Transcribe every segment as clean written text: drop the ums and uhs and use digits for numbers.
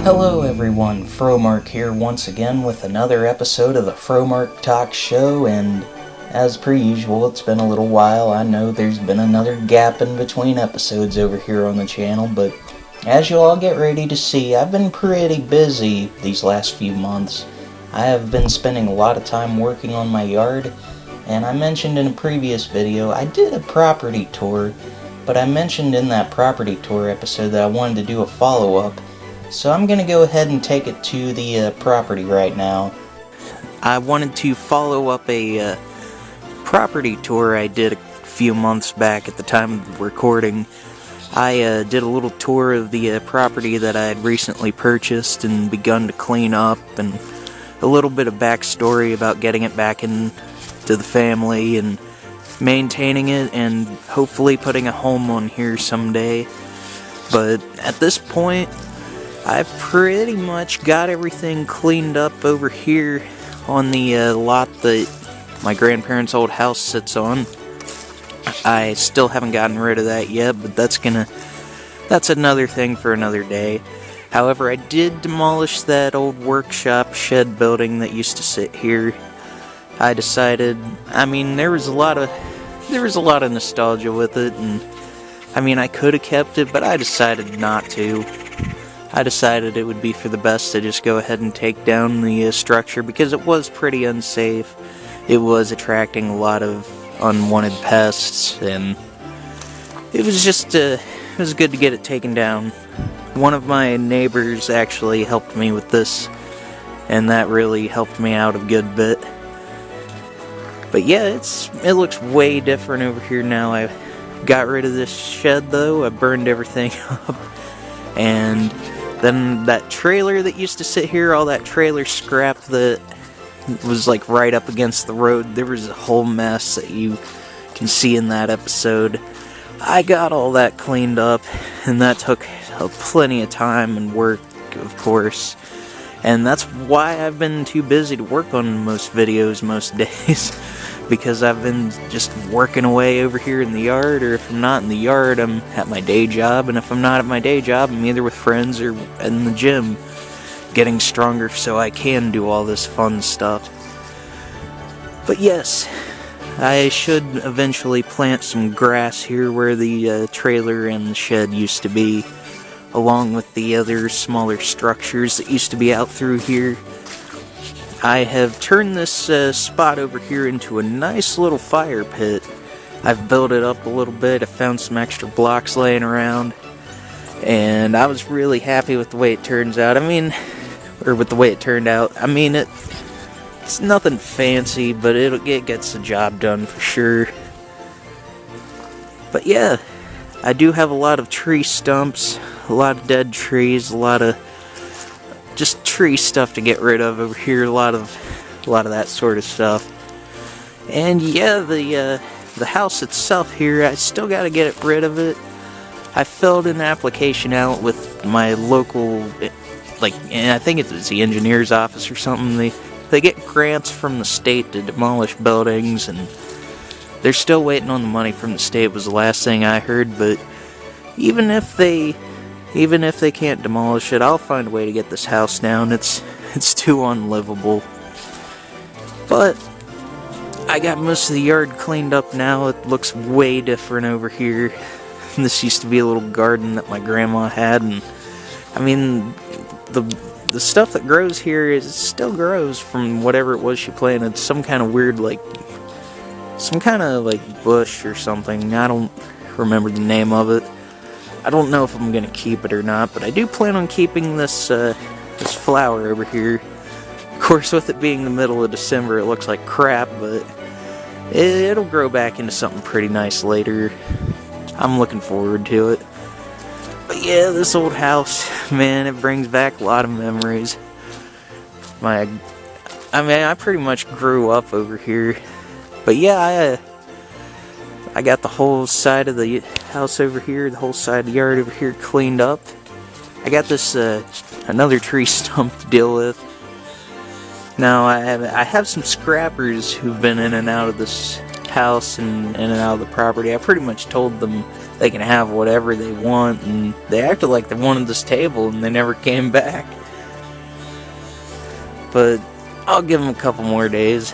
Hello everyone, Fromark here once again with another episode of the Fromark Talk Show, and as per usual, it's been a little while. I know there's been another gap in between episodes over here on the channel, but as you'll all get ready to see, I've been pretty busy these last few months. I have been spending a lot of time working on my yard, and I mentioned in a previous video, I did a property tour, but I mentioned in that property tour episode that I wanted to do a follow-up. So I'm going to go ahead and take it to the property right now. I wanted to follow up a property tour I did a few months back at the time of the recording. I did a little tour of the property that I had recently purchased and begun to clean up, and a little bit of backstory about getting it back into the family and maintaining it and hopefully putting a home on here someday. But at this point, I've pretty much got everything cleaned up over here on the lot that my grandparents' old house sits on. I still haven't gotten rid of that yet, but that's another thing for another day. However, I did demolish that old workshop shed building that used to sit here. I decided, there was a lot of nostalgia with it, and I could have kept it, but I decided not to. I decided it would be for the best to just go ahead and take down the structure because it was pretty unsafe. It was attracting a lot of unwanted pests, and it was just, it was good to get it taken down. One of my neighbors actually helped me with this, and that really helped me out a good bit. But yeah, it looks way different over here now. I got rid of this shed though, I burned everything up, and then that trailer that used to sit here, all that trailer scrap that was like right up against the road, there was a whole mess that you can see in that episode. I got all that cleaned up, and that took plenty of time and work, of course. And that's why I've been too busy to work on most videos most days. Because I've been just working away over here in the yard, or if I'm not in the yard, I'm at my day job, and if I'm not at my day job, I'm either with friends or in the gym, getting stronger so I can do all this fun stuff. But yes, I should eventually plant some grass here where the trailer and the shed used to be, along with the other smaller structures that used to be out through here. I have turned this spot over here into a nice little fire pit. I've built it up a little bit. I found some extra blocks laying around, and I was really happy with the way it turns out. With the way it turned out. It's nothing fancy, but it gets the job done for sure. But yeah, I do have a lot of tree stumps, a lot of dead trees, a lot of just tree stuff to get rid of over here, a lot of that sort of stuff. And yeah, the house itself here, I still got to get rid of it. I filled an application out with my local, and I think it's the engineer's office or something. They get grants from the state to demolish buildings, and they're still waiting on the money from the state, was the last thing I heard. But even if they can't demolish it, I'll find a way to get this house down. It's too unlivable. But I got most of the yard cleaned up now. It looks way different over here. This used to be a little garden that my grandma had, and the stuff that grows here still grows from whatever it was she planted. Some kind of weird bush or something. I don't remember the name of it. I don't know if I'm going to keep it or not, but I do plan on keeping this flower over here. Of course, with it being the middle of December, it looks like crap, but it'll grow back into something pretty nice later. I'm looking forward to it. But yeah, this old house, man, it brings back a lot of memories. I pretty much grew up over here. But yeah, I got the whole side of the house over here, the whole side of the yard over here cleaned up. I got this another tree stump to deal with. Now I have some scrappers who've been in and out of this house and in and out of the property. I pretty much told them they can have whatever they want, and they acted like they wanted this table and they never came back. but I'll give them a couple more days.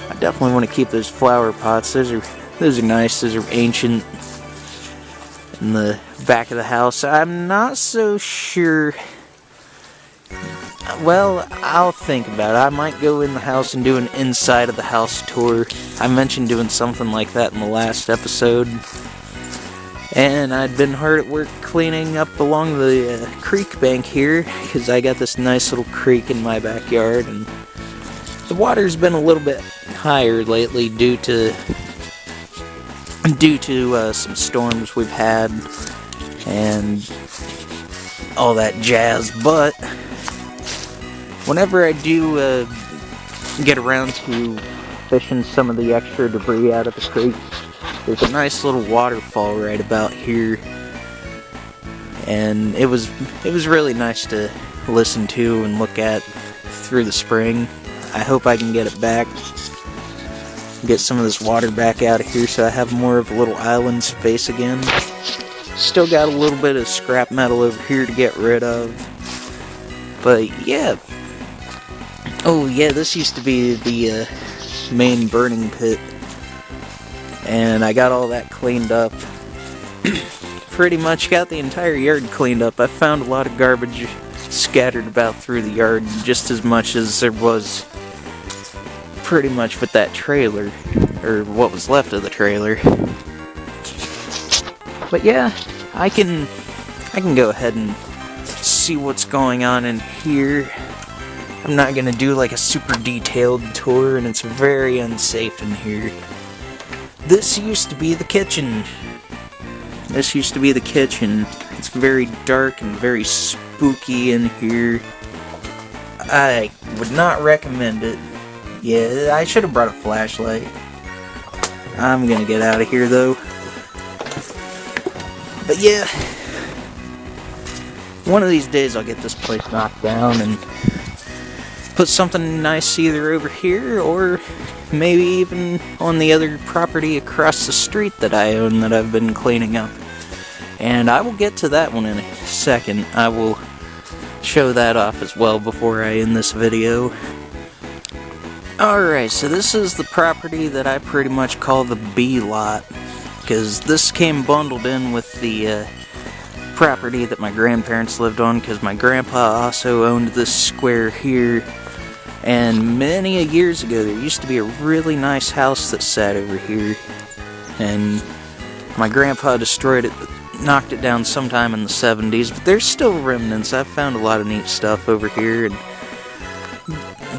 I definitely want to keep those flower pots. Those are nice. Those are ancient. In the back of the house, I'm not so sure. Well, I'll think about it. I might go in the house and do an inside of the house tour. I mentioned doing something like that in the last episode. And I'd been hard at work cleaning up along the creek bank here, because I got this nice little creek in my backyard, and the water's been a little bit higher lately due to some storms we've had and all that jazz. But whenever I do get around to fishing some of the extra debris out of the creek, there's a nice little waterfall right about here, and it was really nice to listen to and look at through the spring. I hope I can get it back, get some of this water back out of here so I have more of a little island space again. Still got a little bit of scrap metal over here to get rid of, but yeah. Oh yeah, this used to be the main burning pit, and I got all that cleaned up. Pretty much got the entire yard cleaned up. I found a lot of garbage scattered about through the yard, just as much as there was pretty much with that trailer, or what was left of the trailer. But yeah, I can go ahead and see what's going on in here. I'm not gonna do like a super detailed tour, and it's very unsafe in here. This used to be the kitchen. It's very dark and very spooky in here. I would not recommend it. Yeah, I should have brought a flashlight. I'm gonna get out of here though. But yeah, one of these days I'll get this place knocked down and put something nice either over here or maybe even on the other property across the street that I own that I've been cleaning up. And I will get to that one in a second. I will show that off as well before I end this video. Alright, so this is the property that I pretty much call the B lot, because this came bundled in with the property that my grandparents lived on, because my grandpa also owned this square here. And many years ago, there used to be a really nice house that sat over here, and my grandpa destroyed it, knocked it down sometime in the 70s, but there's still remnants. I've found a lot of neat stuff over here, and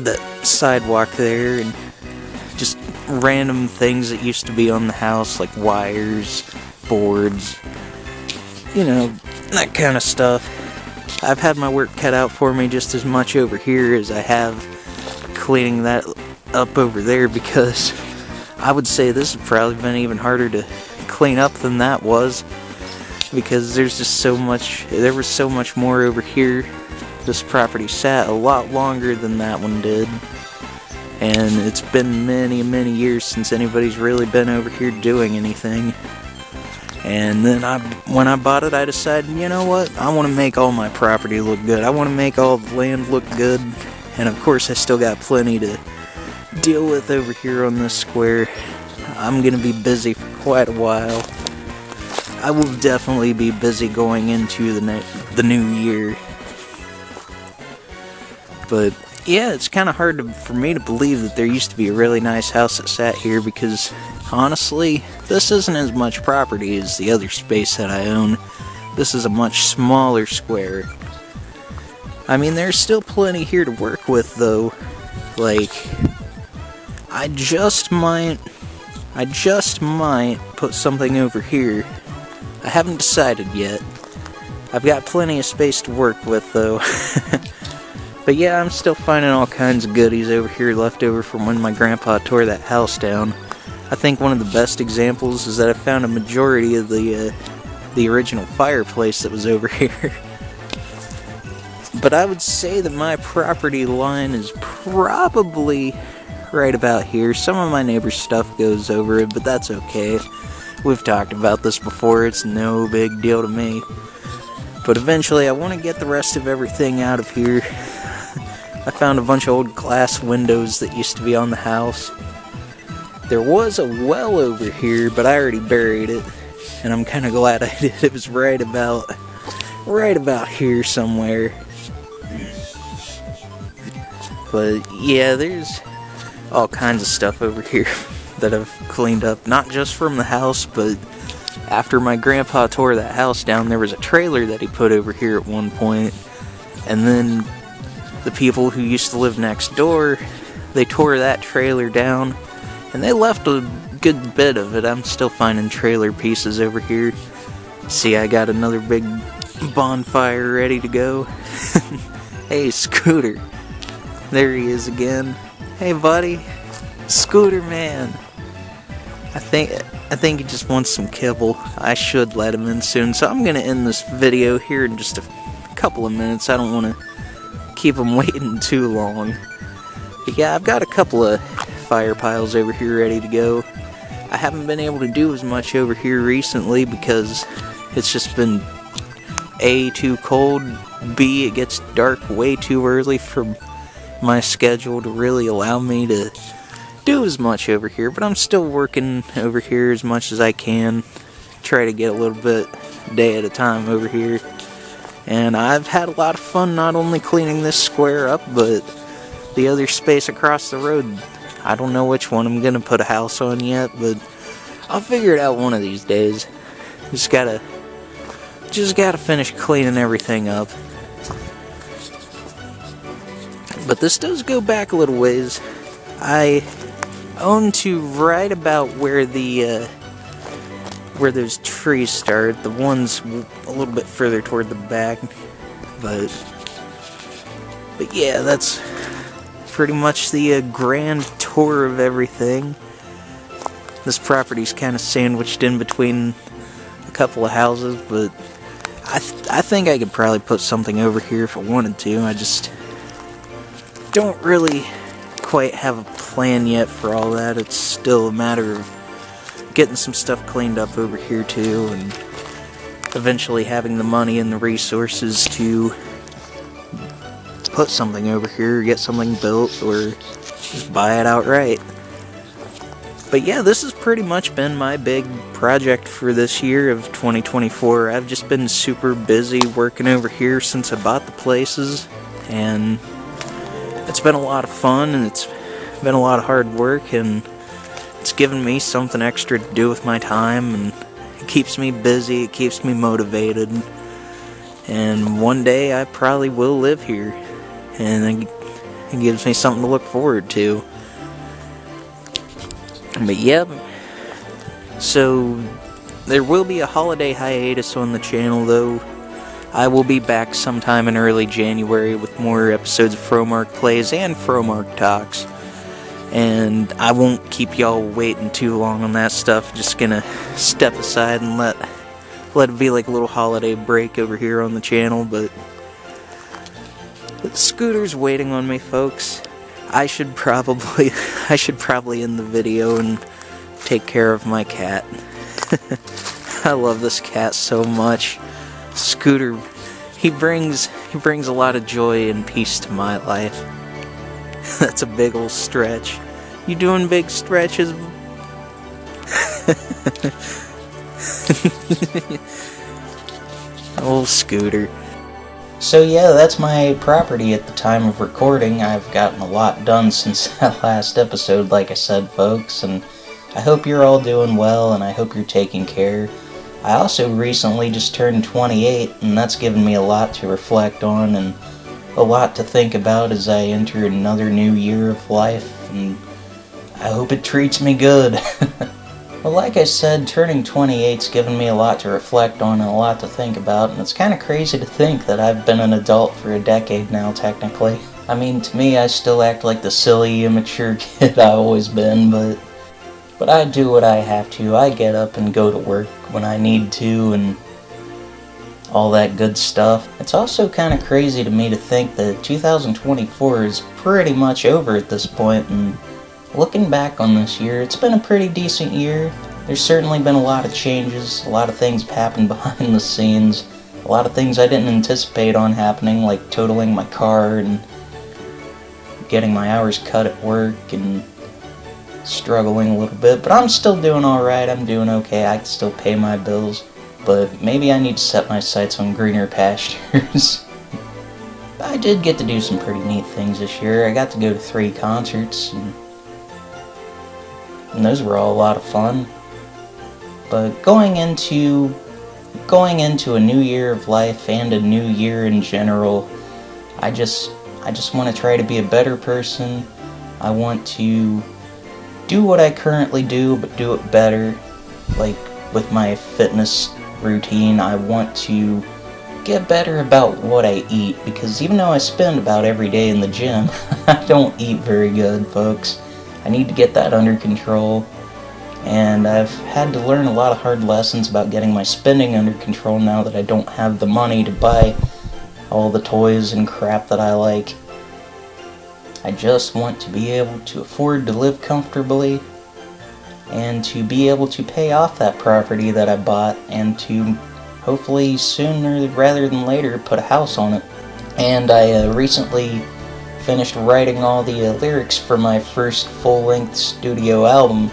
the sidewalk there, and just random things that used to be on the house, like wires, boards, you know, that kind of stuff. I've had my work cut out for me just as much over here as I have cleaning that up over there, because I would say this has probably been even harder to clean up than that was, because there's just so much, there was so much more over here. This property sat a lot longer than that one did, and it's been many years since anybody's really been over here doing anything. And then when I bought it, I decided, you know what, I want to make all my property look good. I want to make all the land look good, and of course I still got plenty to deal with over here on this square. I'm going to be busy for quite a while. I will definitely be busy going into the new year. But yeah, it's kind of hard for me to believe that there used to be a really nice house that sat here, because honestly, this isn't as much property as the other space that I own. This is a much smaller square. I mean, there's still plenty here to work with though. Like, I just might put something over here. I haven't decided yet. I've got plenty of space to work with though. But yeah, I'm still finding all kinds of goodies over here left over from when my grandpa tore that house down. I think one of the best examples is that I found a majority of the original fireplace that was over here. But I would say that my property line is probably right about here. Some of my neighbor's stuff goes over it, but that's okay. We've talked about this before, it's no big deal to me. But eventually I want to get the rest of everything out of here. I found a bunch of old glass windows that used to be on the house. There was a well over here, but I already buried it, and I'm kind of glad I did. It was right about here somewhere. But yeah, there's all kinds of stuff over here that I've cleaned up, not just from the house, but after my grandpa tore that house down, there was a trailer that he put over here at one point, and then the people who used to live next door, they tore that trailer down, and they left a good bit of it. I'm still finding trailer pieces over here. See, I got another big bonfire ready to go. Hey, Scooter. There he is again. Hey, buddy. Scooter man. I think he just wants some kibble. I should let him in soon, so I'm gonna end this video here in just a couple of minutes. I don't want to keep him waiting too long. But yeah, I've got a couple of fire piles over here ready to go. I haven't been able to do as much over here recently because it's just been A, too cold, B, it gets dark way too early for my schedule to really allow me to do as much over here, but I'm still working over here as much as I can. Try to get a little bit day at a time over here. And I've had a lot of fun not only cleaning this square up, but the other space across the road. I don't know which one I'm gonna put a house on yet, but I'll figure it out one of these days. Just gotta finish cleaning everything up. But this does go back a little ways. I own to right about where where those trees start. The ones a little bit further toward the back, but yeah, that's pretty much the grand tour of everything. This property's kind of sandwiched in between a couple of houses, but I think I could probably put something over here if I wanted to. I just don't really quite have a plan yet for all that. It's still a matter of getting some stuff cleaned up over here too, and eventually having the money and the resources to put something over here, get something built, or just buy it outright. But yeah, this has pretty much been my big project for this year of 2024. I've just been super busy working over here since I bought the places, and it's been a lot of fun, and it's been a lot of hard work, and it's given me something extra to do with my time, and it keeps me busy, it keeps me motivated, and one day I probably will live here, and it gives me something to look forward to. But yeah, so there will be a holiday hiatus on the channel, though. I will be back sometime in early January with more episodes of Fromark Plays and Fromark Talks. And I won't keep y'all waiting too long on that stuff. Just gonna step aside and let it be like a little holiday break over here on the channel. But Scooter's waiting on me, folks. I should probably end the video and take care of my cat. I love this cat so much. Scooter, he brings a lot of joy and peace to my life. That's a big old stretch. You doing big stretches? Old Scooter. So yeah, that's my property at the time of recording. I've gotten a lot done since that last episode, like I said, folks, and I hope you're all doing well, and I hope you're taking care. I also recently just turned 28, and that's given me a lot to reflect on, and a lot to think about as I enter another new year of life, and I hope it treats me good. Well, like I said, turning 28's given me a lot to reflect on and a lot to think about, and it's kind of crazy to think that I've been an adult for a decade now, technically. I mean, to me, I still act like the silly, immature kid I've always been, but I do what I have to. I get up and go to work when I need to, and all that good stuff. It's also kind of crazy to me to think that 2024 is pretty much over at this point, and looking back on this year, it's been a pretty decent year. There's certainly been a lot of changes, a lot of things have happened behind the scenes, a lot of things I didn't anticipate on happening, like totaling my car and getting my hours cut at work and struggling a little bit, but I'm still doing alright. I'm doing okay. I can still pay my bills, but maybe I need to set my sights on greener pastures. I did get to do some pretty neat things this year. I got to go to 3 concerts, and those were all a lot of fun. But going into a new year of life and a new year in general, I just want to try to be a better person. I want to do what I currently do, but do it better. Like with my fitness routine, I want to get better about what I eat, because even though I spend about every day in the gym, I don't eat very good, folks. I need to get that under control, and I've had to learn a lot of hard lessons about getting my spending under control now that I don't have the money to buy all the toys and crap that I like. I just want to be able to afford to live comfortably, and to be able to pay off that property that I bought, and to hopefully sooner rather than later put a house on it. And I recently finished writing all the lyrics for my first full-length studio album,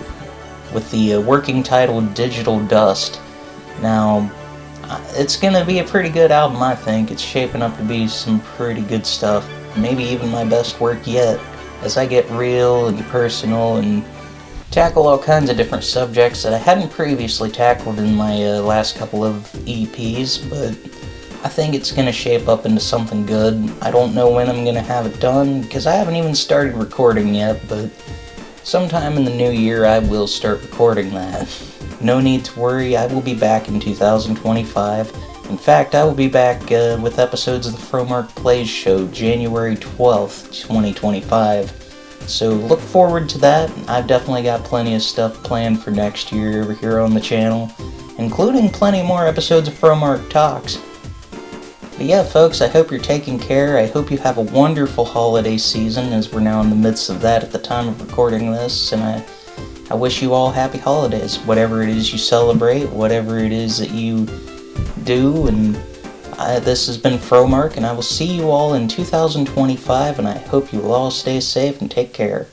with the working title Digital Dust. Now, it's gonna be a pretty good album, I think. It's shaping up to be some pretty good stuff. Maybe even my best work yet, as I get real and personal and tackle all kinds of different subjects that I hadn't previously tackled in my last couple of EPs, but I think it's going to shape up into something good. I don't know when I'm going to have it done, because I haven't even started recording yet, but sometime in the new year I will start recording that. No need to worry, I will be back in 2025. In fact, I will be back with episodes of the Fromark Plays show January 12th, 2025. So look forward to that. I've definitely got plenty of stuff planned for next year over here on the channel, including plenty more episodes of Fromark Talks. But yeah, folks, I hope you're taking care. I hope you have a wonderful holiday season, as we're now in the midst of that at the time of recording this, and I wish you all happy holidays, whatever it is you celebrate, whatever it is that you do. And this has been Fromark, and I will see you all in 2025, and I hope you will all stay safe and take care.